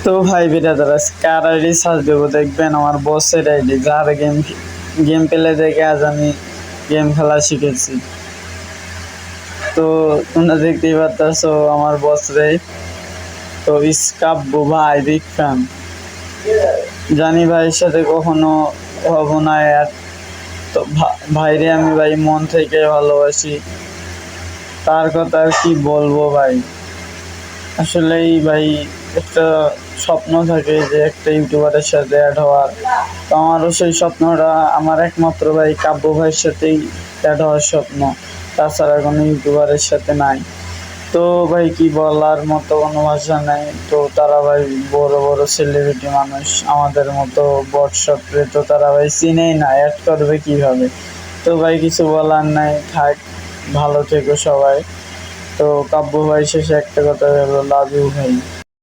তো ভাই বিরাদার, কার ID search দেবো দেখবেন আমার বসের আইডি, যার গেম গেম পেলে দেখে আজ আমি গেম খেলা শিখেছি। তো তোমরা দেখতেই পারতেছো আমার বস রে। তো ইসকাব্বু ভাই বিগ ফ্যান, জানি ভাইয়ের সাথে কখনো হবো না আর। তো ভাইরে আমি ভাই মন থেকে ভালোবাসি, তার কথা আর কি বলবো ভাই। আসলেই ভাই একটা স্বপ্ন থাকে যে একটা ইউটিউবারের সাথে অ্যাড হওয়ার। তো আমারও সেই স্বপ্নটা আমার একমাত্র ভাই কাব্য ভাইয়ের সাথেই অ্যাড হওয়ার স্বপ্ন, তাছাড়া কোনো ইউটিউবারের সাথে নাই। তো ভাই কি বলার মতো কোনো ভাষা নাই। তো তারা ভাই বড় বড় সেলিব্রিটি মানুষ, আমাদের মতো হোয়াটসঅ্যাপে তো তারা ভাই চিনেই না, অ্যাড করবে কিভাবে। তো ভাই কিছু বলার নাই, থাক, ভালো থেকো সবাই। তো কাব্য ভাই শেষে একটা কথা হলো, লাভ ইউ ভাই।